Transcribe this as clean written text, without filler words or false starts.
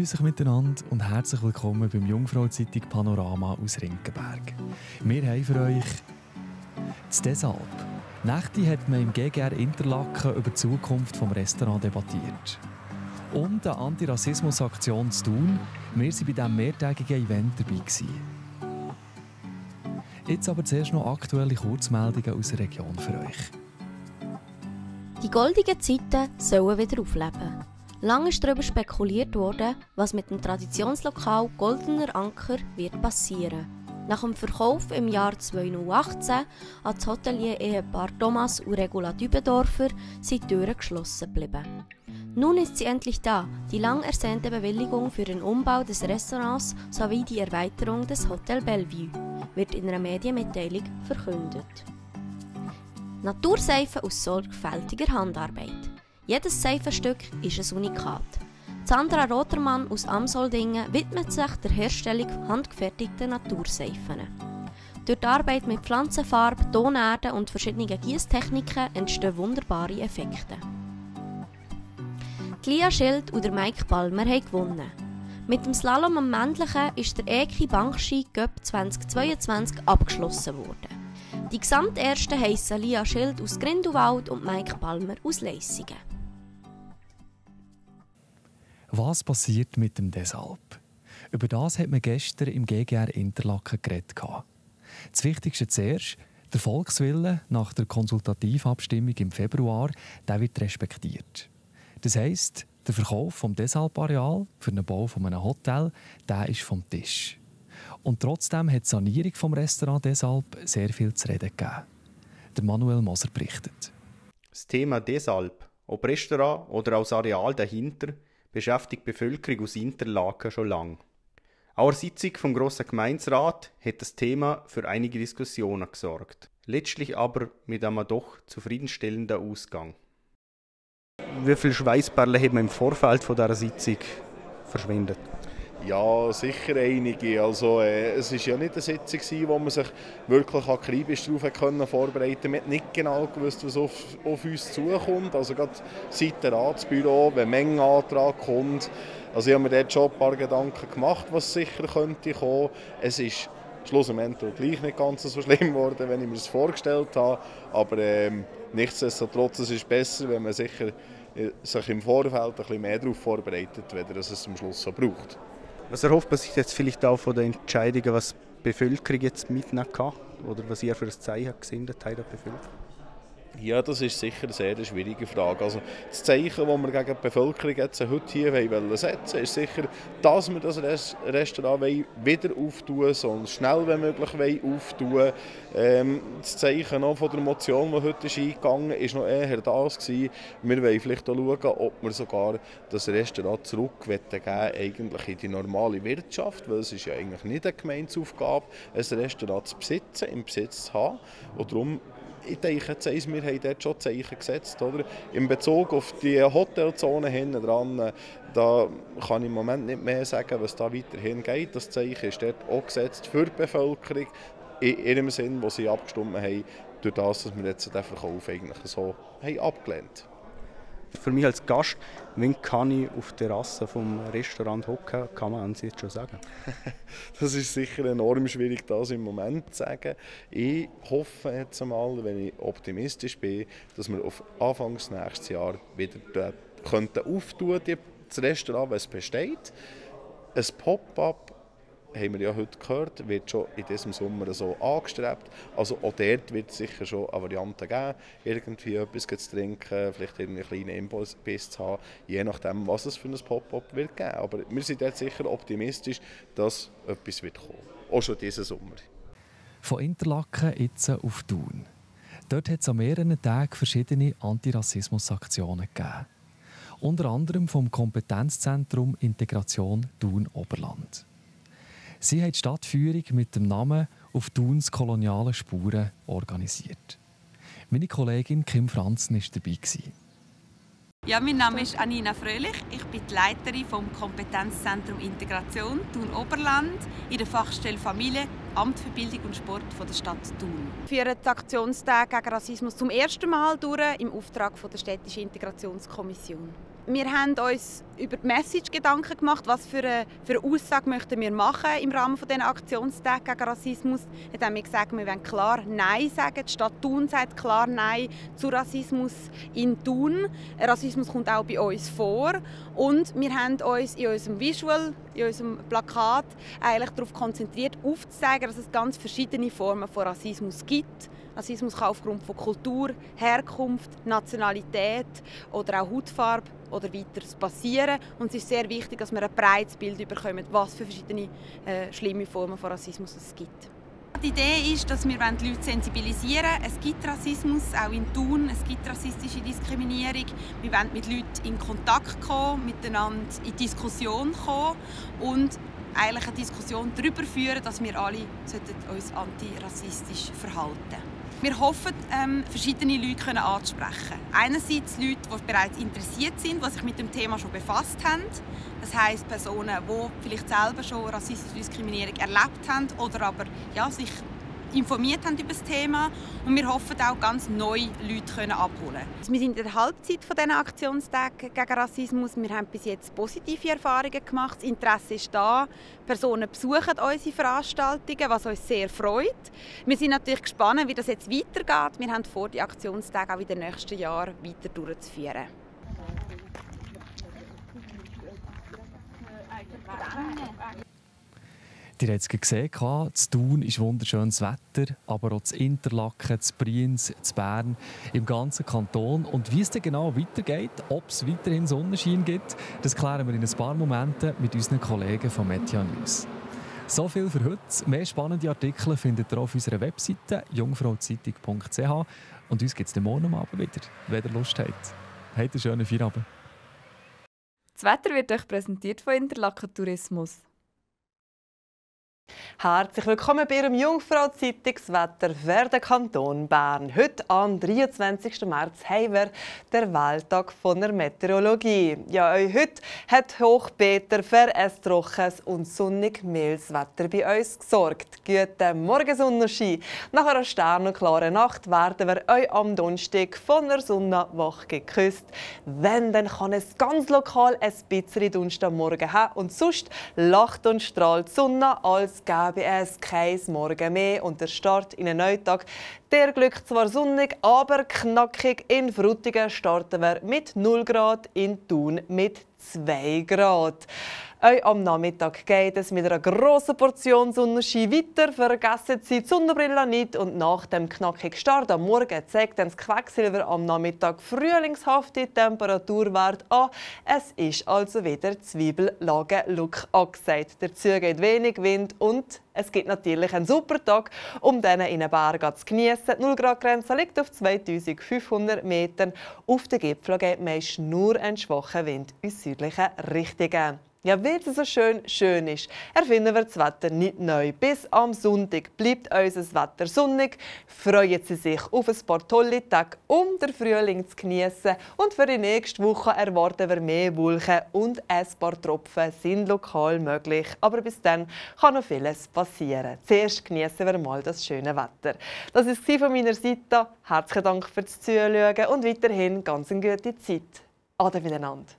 Grüß euch miteinander und herzlich willkommen beim Jungfrau-Zeitung Panorama aus Rinkenberg. Wir haben für euch das Desalp. Nächte hat man im GGR Interlaken über die Zukunft des Restaurants debattiert. Und eine Antirassismus-Aktion zu tun. Wir waren bei diesem mehrtägigen Event dabei. Jetzt aber zuerst noch aktuelle Kurzmeldungen aus der Region für euch. Die goldigen Zeiten sollen wieder aufleben. Lange ist darüber spekuliert worden, was mit dem Traditionslokal Goldener Anker wird passieren. Nach dem Verkauf im Jahr 2018 an das Hotelier-Ehepaar Thomas und Regula Dübendorfer sind die Türen geschlossen geblieben. Nun ist sie endlich da, die lang ersehnte Bewilligung für den Umbau des Restaurants sowie die Erweiterung des Hotel Bellevue, wird in einer Medienmitteilung verkündet. Naturseife aus sorgfältiger Handarbeit. Jedes Seifenstück ist ein Unikat. Sandra Rotermann aus Amsoldingen widmet sich der Herstellung handgefertigter Naturseifen. Durch die Arbeit mit Pflanzenfarbe, Tonerde und verschiedenen Gießtechniken entstehen wunderbare Effekte. Die Lia Schild und der Mike Palmer haben gewonnen. Mit dem Slalom am Männlichen ist der Eki Bankski Cup 2022 abgeschlossen worden. Die Gesamtersten heissen Lia Schild aus Grindelwald und Mike Palmer aus Leissigen. Was passiert mit dem Desalp? Über das hat man gestern im GGR Interlaken geredet. Das Wichtigste zuerst: der Volkswille nach der Konsultativabstimmung im Februar, der wird respektiert. Das heisst, der Verkauf vom Desalp-Areal für den Bau eines Hotels, der ist vom Tisch. Und trotzdem hat die Sanierung vom Restaurant Desalp sehr viel zu reden gegeben. Der Manuel Moser berichtet. Das Thema Desalp, ob Restaurant oder als Areal dahinter, beschäftigt die Bevölkerung aus Interlaken schon lange. Auch eine Sitzung vom Grossen Gemeinderat hat das Thema für einige Diskussionen gesorgt. Letztlich aber mit einem doch zufriedenstellenden Ausgang. Wie viele Schweißperlen hat man im Vorfeld von dieser Sitzung verschwendet? Ja, sicher einige. Also, es war ja nicht eine Sitzung, wo man sich wirklich akribisch darauf vorbereiten konnte. Man hat nicht genau gewusst, was auf uns zukommt. Also gerade seit dem Ratsbüro, wenn ein Mengenantrag kommt. Also ich habe mir dort schon ein paar Gedanken gemacht, was sicher könnte kommen. Es ist schlussendlich gleich nicht ganz so schlimm geworden, wenn ich mir das vorgestellt habe. Aber nichtsdestotrotz, es ist besser, wenn man sich im Vorfeld ein bisschen mehr darauf vorbereitet, weder dass es am Schluss so braucht. Was erhofft man sich jetzt vielleicht auch von den Entscheidungen, was die Bevölkerung jetzt mitnehmen kann? Oder was ihr für ein Zeichen gesendet habt der Bevölkerung? Ja, das ist sicher eine sehr schwierige Frage. Also das Zeichen, das wir gegen die Bevölkerung jetzt heute hier setzen wollen, ist sicher, dass wir das Restaurant wieder auftun, so schnell wie möglich auftun. Das Zeichen auch von der Motion, die heute eingegangen ist, noch eher das gewesen. Wir wollen vielleicht auch schauen, ob wir sogar das Restaurant zurückgeben, eigentlich in die normale Wirtschaft, weil es ist ja eigentlich nicht eine Gemeindeaufgabe, ein Restaurant zu besitzen, im Besitz zu haben. Und darum, ich denke, wir haben dort schon Zeichen gesetzt. Oder? In Bezug auf die Hotelzone hinten dran, da kann ich im Moment nicht mehr sagen, was da weiterhin geht. Das Zeichen ist dort auch gesetzt für die Bevölkerung, in ihrem Sinn, wo sie abgestimmt haben, durch das, dass wir jetzt den Verkauf eigentlich so haben abgelehnt. Für mich als Gast, wann kann ich auf der Terrasse vom Restaurant hocken, kann man jetzt schon sagen? Das ist sicher enorm schwierig, das im Moment zu sagen. Ich hoffe jetzt einmal, wenn ich optimistisch bin, dass wir auf Anfangs nächstes Jahr wieder auftun könnten, das Restaurant, wenn es besteht. Ein Pop-up, haben wir ja heute gehört, wird schon in diesem Sommer so angestrebt. Also auch dort wird es sicher schon eine Variante geben, irgendwie etwas zu trinken, vielleicht einen kleinen Imbiss zu haben, je nachdem, was es für ein Pop-up wird geben. Aber wir sind dort sicher optimistisch, dass etwas wird kommen. Auch schon diesen Sommer. Von Interlaken jetzt auf Thun. Dort hat es an mehreren Tagen verschiedene Antirassismus-Aktionen gegeben. Unter anderem vom Kompetenzzentrum Integration Thun-Oberland. Sie haben die Stadtführung mit dem Namen «Auf Thuns koloniale Spuren» organisiert. Meine Kollegin Kim Franzen war dabei. Ja, mein Name ist Anina Fröhlich. Ich bin die Leiterin vom Kompetenzzentrum Integration Thun-Oberland in der Fachstelle Familie, Amt für Bildung und Sport von der Stadt Thun. Wir führen die Aktionstag gegen Rassismus zum ersten Mal durch im Auftrag von der städtischen Integrationskommission. Wir haben uns über die Message Gedanken gemacht, was für eine Aussage möchten wir machen im Rahmen von diesen Aktionstagen gegen Rassismus. Dann haben wir gesagt, wir wollen klar Nein sagen. Die Stadt Thun sagt klar Nein zu Rassismus in Thun. Rassismus kommt auch bei uns vor. Und wir haben uns in unserem Visual, in unserem Plakat eigentlich darauf konzentriert, aufzuzeigen, dass es ganz verschiedene Formen von Rassismus gibt. Rassismus kann aufgrund von Kultur, Herkunft, Nationalität oder auch Hautfarbe oder weiteres passieren. Und es ist sehr wichtig, dass wir ein breites Bild bekommen, was für verschiedene schlimme Formen von Rassismus es gibt. Die Idee ist, dass wir die Leute sensibilisieren wollen. Es gibt Rassismus, auch in Thun. Es gibt rassistische Diskriminierung. Wir wollen mit Leuten in Kontakt kommen, miteinander in Diskussion kommen und eigentlich eine Diskussion darüber führen, dass wir alle uns antirassistisch verhalten sollten. Wir hoffen, verschiedene Leute anzusprechen. Einerseits Leute, die bereits interessiert sind, die sich mit dem Thema schon befasst haben. Das heisst Personen, die vielleicht selber schon rassistische Diskriminierung erlebt haben oder aber sich informiert haben über das Thema. Und wir hoffen auch, ganz neue Leute abholen. Wir sind in der Halbzeit dieser Aktionstage gegen Rassismus. Wir haben bis jetzt positive Erfahrungen gemacht. Das Interesse ist da. Personen besuchen unsere Veranstaltungen, was uns sehr freut. Wir sind natürlich gespannt, wie das jetzt weitergeht. Wir haben vor, die Aktionstage auch in den nächsten Jahren weiter durchzuführen. Ihr habt es gesehen, in Thun ist wunderschönes Wetter, aber auch in Interlaken, in Brienz, in Bern, im ganzen Kanton. Und wie es dann genau weitergeht, ob es weiterhin Sonnenschein gibt, das klären wir in ein paar Momenten mit unseren Kollegen von Media News. So viel für heute. Mehr spannende Artikel findet ihr auf unserer Webseite jungfrauzeitung.ch. Und uns gibt es dann morgen Abend wieder, wenn ihr Lust habt. Habt einen schönen Feierabend. Das Wetter wird euch präsentiert von Interlaken Tourismus. Herzlich willkommen bei Ihrem Jungfrau-Zeitungswetter für den Kanton Bern. Heute, am 23. März, haben wir den Welttag der Meteorologie. Ja, heute hat Hochpeter für ein trockenes und sonnig mildes Wetter bei uns gesorgt. Guten Morgen, Sonnenschein. Nach einer sternenklaren Nacht werden wir euch am Donnerstag von der Sonne wach geküsst. Wenn, dann kann es ganz lokal ein bisschen Dunst am Morgen haben und sonst lacht und strahlt die Sonne, als gäbe es kein Morgen mehr und der Start in einen neuen Tag. Der glückt zwar sonnig, aber knackig. In Frutigen starten wir mit 0 Grad, in Thun mit 2 Grad. Am Nachmittag geht es mit einer grossen Portion Sonnenschein weiter. Vergessen Sie die Sonnenbrille nicht. Und nach dem knackigen Start am Morgen zeigt das Quecksilber am Nachmittag frühlingshafte Temperaturwert an. Es ist also wieder Zwiebellage-Look angesagt. Dazu geht wenig Wind und es gibt natürlich einen super Tag, um den in den Bergen zu geniessen. Die 0-Grad-Grenze liegt auf 2500 Metern. Auf den Gipfeln geht meist nur ein schwacher Wind in südlichen Richtungen. Ja, weil es so schön ist, erfinden wir das Wetter nicht neu. Bis am Sonntag bleibt unser Wetter sonnig. Freuen Sie sich auf ein paar tolle Tage, um den Frühling zu geniessen. Und für die nächste Woche erwarten wir mehr Wolken und ein paar Tropfen sind lokal möglich. Aber bis dann kann noch vieles passieren. Zuerst genießen wir mal das schöne Wetter. Das war es von meiner Seite. Herzlichen Dank fürs Zuschauen und weiterhin ganz eine gute Zeit. Ade miteinander.